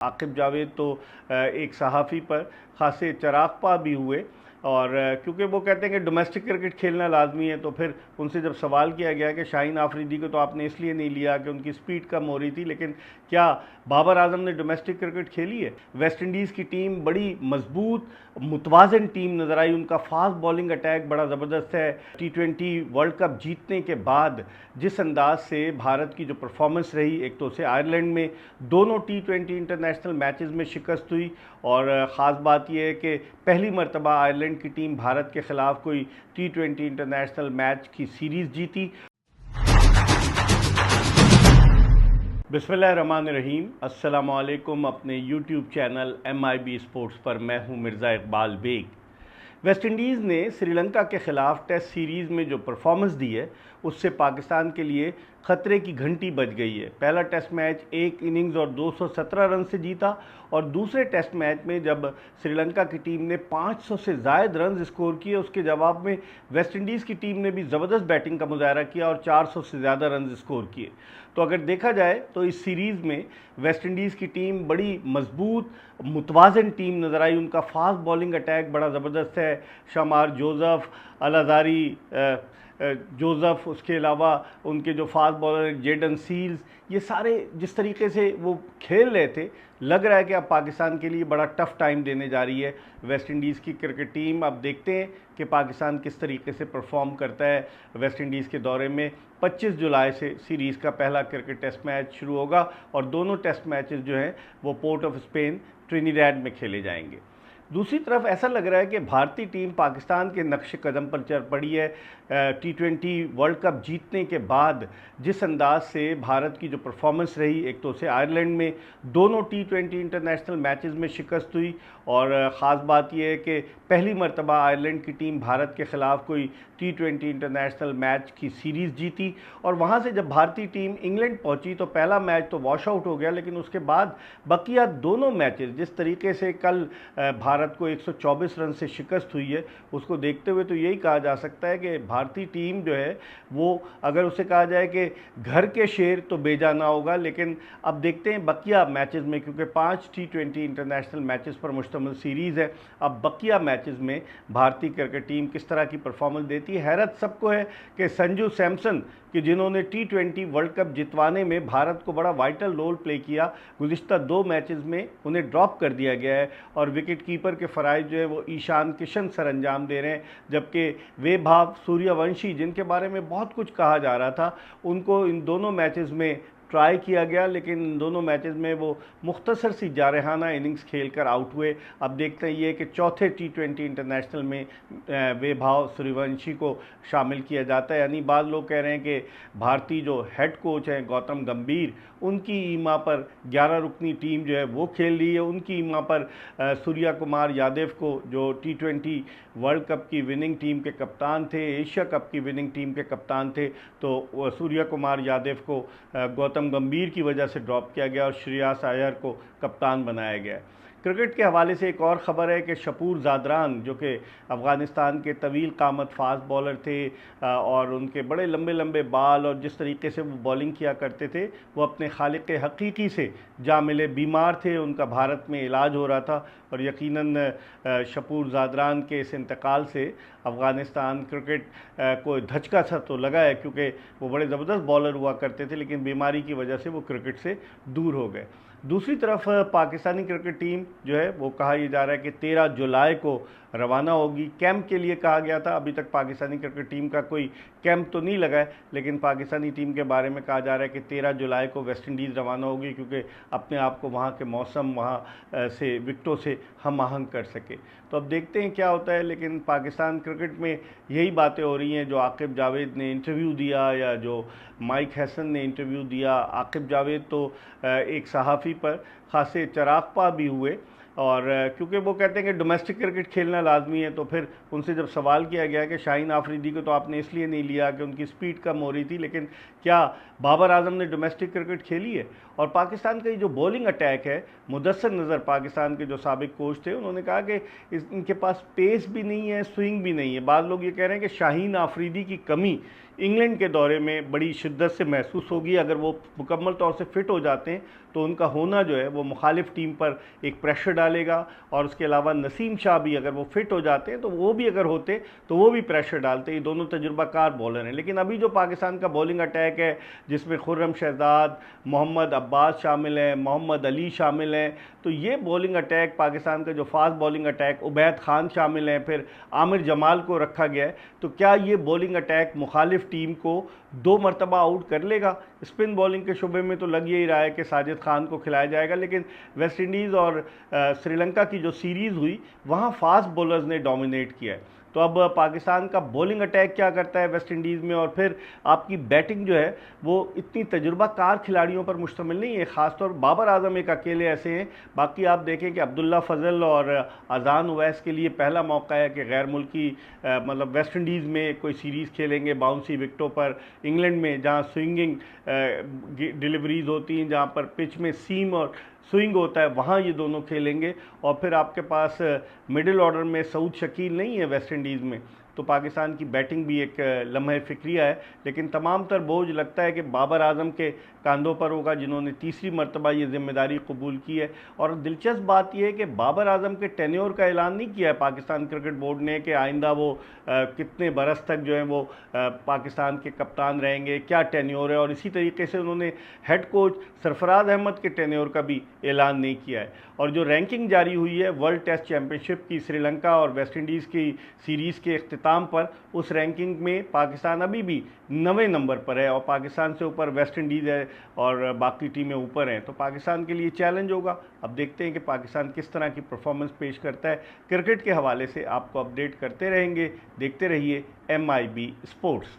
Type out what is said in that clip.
आकिब जावेद तो एक सहाफ़ी पर ख़ासे चराग़ भी हुए और क्योंकि वो कहते हैं कि डोमेस्टिक क्रिकेट खेलना लाजमी है, तो फिर उनसे जब सवाल किया गया कि शाहीन आफरीदी को तो आपने इसलिए नहीं लिया कि उनकी स्पीड कम हो रही थी, लेकिन क्या बाबर आजम ने डोमेस्टिक क्रिकेट खेली है? वेस्ट इंडीज़ की टीम बड़ी मजबूत मुतवाज़न टीम नज़र आई, उनका फास्ट बॉलिंग अटैक बड़ा ज़बरदस्त है। T20 वर्ल्ड कप जीतने के बाद जिस अंदाज से भारत की जो परफॉर्मेंस रही, एक तो उसे आयरलैंड में दोनों T20 इंटरनेशनल मैचेस में शिकस्त हुई और ख़ास बात यह है कि पहली मरतबा आयरलैंड की टीम भारत के ख़िलाफ़ कोई T20 इंटरनेशनल मैच की सीरीज़ जीती। बिस्मिल्लाहिर्रहमानिर्रहीम, अस्सलामु अलैकुम। अपने यूट्यूब चैनल MIB स्पोर्ट्स पर मैं हूं मिर्ज़ा इकबाल बेग। वेस्ट इंडीज़ ने श्रीलंका के ख़िलाफ़ टेस्ट सीरीज़ में जो परफॉर्मेंस दी है उससे पाकिस्तान के लिए ख़तरे की घंटी बज गई है। पहला टेस्ट मैच एक इनिंग्स और 217 रन से जीता और दूसरे टेस्ट मैच में जब श्रीलंका की टीम ने 500 से ज़ायद रन स्कोर किए, उसके जवाब में वेस्ट इंडीज़ की टीम ने भी ज़बरदस्त बैटिंग का मुजाहरा किया और 400 से ज़्यादा रन स्कोर किए। तो अगर देखा जाए तो इस सीरीज़ में वेस्ट इंडीज़ की टीम बड़ी मजबूत मुतवाज़न टीम नज़र आई, उनका फास्ट बॉलिंग अटैक बड़ा ज़बरदस्त है। शमार जोसेफ, अल-अज़ारी जोसेफ, उसके अलावा उनके जो फास्ट बॉलर जेडन सील्स, ये सारे जिस तरीके से वो खेल रहे थे, लग रहा है कि अब पाकिस्तान के लिए बड़ा टफ टाइम देने जा रही है वेस्ट इंडीज़ की क्रिकेट टीम। अब देखते हैं कि पाकिस्तान किस तरीके से परफॉर्म करता है वेस्ट इंडीज़ के दौरे में। 25 जुलाई से सीरीज़ का पहला क्रिकेट टेस्ट मैच शुरू होगा और दोनों टेस्ट मैचेस जो हैं वो पोर्ट ऑफ स्पेन ट्रिनिडैड में खेले जाएंगे। दूसरी तरफ ऐसा लग रहा है कि भारतीय टीम पाकिस्तान के नक्श कदम पर चल पड़ी है। T20 वर्ल्ड कप जीतने के बाद जिस अंदाज से भारत की जो परफॉर्मेंस रही, एक तो उसे आयरलैंड में दोनों T20 इंटरनेशनल मैचेस में शिकस्त हुई और ख़ास बात यह है कि पहली मरतबा आयरलैंड की टीम भारत के ख़िलाफ़ कोई T20 इंटरनेशनल मैच की सीरीज़ जीती और वहाँ से जब भारतीय टीम इंग्लैंड पहुँची तो पहला मैच तो वॉश आउट हो गया, लेकिन उसके बाद बकिया दोनों मैचेस जिस तरीके से कल भारत को 124 रन से शिकस्त हुई है, उसको देखते हुए तो यही कहा जा सकता है कि भारतीय टीम जो है वो, अगर उसे कहा जाए कि घर के शेर तो बेजाना होगा, लेकिन अब देखते हैं बकिया मैचेस में, क्योंकि 5 T20 इंटरनेशनल मैचेस पर मुश्तमिल सीरीज़ है। अब बकिया मैचेस में भारतीय क्रिकेट टीम किस तरह की परफॉर्मेंस देती है। हैरत सबको है कि संजू सैमसन कि जिन्होंने T20 वर्ल्ड कप जितवाने में भारत को बड़ा वाइटल रोल प्ले किया, गुज़िश्ता 2 मैचेस में उन्हें ड्रॉप कर दिया गया है और विकेट कीपर के फ़राइज़ जो है वो ईशान किशन सर अंजाम दे रहे हैं, जबकि वैभव सूर्यवंशी जिनके बारे में बहुत कुछ कहा जा रहा था, उनको इन दोनों मैचेस में ट्राई किया गया, लेकिन इन दोनों मैचेस में वो मुख्तसर सी जारहाना इनिंग्स खेलकर आउट हुए। अब देखते हैं ये कि चौथे T20 इंटरनेशनल में वैभव सूर्यवंशी को शामिल किया जाता है। यानी बाद लोग कह रहे हैं कि भारतीय जो हेड कोच हैं गौतम गंभीर, उनकी ईमा पर 11 रुकनी टीम जो है वो खेल रही है। उनकी ईमा पर सूर्या कुमार यादव को, जो T20 वर्ल्ड कप की विनिंग टीम के कप्तान थे, एशिया कप की विनिंग टीम के कप्तान थे, तो सूर्या कुमार यादव को गौतम गंभीर की वजह से ड्रॉप किया गया और श्रेयस अय्यर को कप्तान बनाया गया। क्रिकेट के हवाले से एक और ख़बर है कि शपूर ज़ादरान, जो कि अफ़गानिस्तान के तवील कामत फास्ट बॉलर थे और उनके बड़े लंबे लंबे बाल और जिस तरीके से वो बॉलिंग किया करते थे, वो अपने खालिक हकीकी से जा मिले। बीमार थे, उनका भारत में इलाज हो रहा था और यकीनन शपूर ज़ादरान के इस इंतकाल से अफ़गानिस्तान क्रिकेट को धचका सा तो लगा है, क्योंकि वो बड़े ज़बरदस्त बॉलर हुआ करते थे, लेकिन बीमारी की वजह से वो क्रिकेट से दूर हो गए। दूसरी तरफ पाकिस्तानी क्रिकेट टीम जो है वो, कहा यह जा रहा है कि 13 जुलाई को रवाना होगी। कैंप के लिए कहा गया था, अभी तक पाकिस्तानी क्रिकेट टीम का कोई कैंप तो नहीं लगा है, लेकिन पाकिस्तानी टीम के बारे में कहा जा रहा है कि 13 जुलाई को वेस्ट इंडीज़ रवाना होगी, क्योंकि अपने आप को वहाँ के मौसम, वहाँ से विकटों से हम आहंग कर सके। तो अब देखते हैं क्या होता है, लेकिन पाकिस्तान क्रिकेट में यही बातें हो रही हैं जो आकिब जावेद ने इंटरव्यू दिया या जो माइक हैसन ने इंटरव्यू दिया। आकिब जावेद तो एक सहाफ़ी पर ख़ासे चराग़ भी हुए और क्योंकि वो कहते हैं कि डोमेस्टिक क्रिकेट खेलना लाजमी है, तो फिर उनसे जब सवाल किया गया कि शाहीन आफरीदी को तो आपने इसलिए नहीं लिया कि उनकी स्पीड कम हो रही थी, लेकिन क्या बाबर आजम ने डोमेस्टिक क्रिकेट खेली है? और पाकिस्तान का ये जो बॉलिंग अटैक है, मुदस्सर नज़र पाकिस्तान के जो साबिक कोच थे, उन्होंने कहा कि इनके पास पेस भी नहीं है, स्विंग भी नहीं है। बाद लोग ये कह रहे हैं कि शाहीन आफरीदी की कमी इंग्लैंड के दौरे में बड़ी शिद्दत से महसूस होगी। अगर वो मुकम्मल तौर से फिट हो जाते हैं तो उनका होना जो है वो मुखालिफ टीम पर एक प्रेशर डालेगा, और उसके अलावा नसीम शाह भी अगर वो फिट हो जाते हैं तो वो भी अगर होते तो वो भी प्रेशर डालते। ये दोनों तजुर्बाकार बॉलर हैं। लेकिन अभी जो पाकिस्तान का बॉलिंग अटैक है, जिसमें खुर्रम शहजाद, मोहम्मद अब्बास शामिल हैं, मोहम्मद अली शामिल हैं, तो ये बॉलिंग अटैक पाकिस्तान का जो fast bowling attack, Ubaid Khan शामिल हैं, फिर आमिर जमाल को रखा गया है, तो क्या ये बॉलिंग अटैक मुखालिफ टीम को 2 मरतबा आउट कर लेगा? स्पिन बॉलिंग के शुबे में तो लग यही रहा है कि साजिद खान को खिलाया जाएगा, लेकिन वेस्ट इंडीज़ और श्रीलंका की जो सीरीज़ हुई वहाँ फास्ट बॉलर्स ने डोमिनेट किया है। तो अब पाकिस्तान का बॉलिंग अटैक क्या करता है वेस्ट इंडीज़ में, और फिर आपकी बैटिंग जो है वो इतनी तजुर्बाकार खिलाड़ियों पर मुश्तमिल नहीं है। ख़ासतौर बाबर आजम एक अकेले ऐसे हैं। बाकी आप देखें कि अब्दुल्ला फजल और अजान उवैस के लिए पहला मौका है कि गैर मुल्की मतलब वेस्ट इंडीज़ में कोई सीरीज़ खेलेंगे बाउंसी विकटों पर। इंग्लैंड में जहाँ स्विंगिंग डिलीवरीज होती हैं, जहाँ पर पिच में सीम और स्विंग होता है, वहाँ ये दोनों खेलेंगे। और फिर आपके पास मिडिल ऑर्डर में सऊद शकील नहीं है वेस्ट इंडीज़ में, तो पाकिस्तान की बैटिंग भी एक लम्हे फ़िक्रिया है। लेकिन तमाम तर बोझ लगता है कि बाबर आजम के कंधों पर होगा, जिन्होंने तीसरी मरतबा ये जिम्मेदारी कबूल की है। और दिलचस्प बात यह है कि बाबर आजम के टेन्योर का ऐलान नहीं किया है पाकिस्तान क्रिकेट बोर्ड ने कि आइंदा वो कितने बरस तक जो है वो पाकिस्तान के कप्तान रहेंगे, क्या टेन्योर है। और इसी तरीके से उन्होंने हेड कोच सरफराज अहमद के टेन्योर का भी ऐलान नहीं किया है। और जो रैंकिंग जारी हुई है वर्ल्ड टेस्ट चैम्पियनशिप की श्रीलंका और वेस्ट इंडीज़ की सीरीज़ के इख्तिताम पर, उस रैंकिंग में पाकिस्तान अभी भी 9वें नंबर पर है, और पाकिस्तान से ऊपर वेस्ट इंडीज़ है और बाकी टीमें ऊपर हैं। तो पाकिस्तान के लिए चैलेंज होगा। अब देखते हैं कि पाकिस्तान किस तरह की परफॉर्मेंस पेश करता है। क्रिकेट के हवाले से आपको अपडेट करते रहेंगे। देखते रहिए MIB स्पोर्ट्स।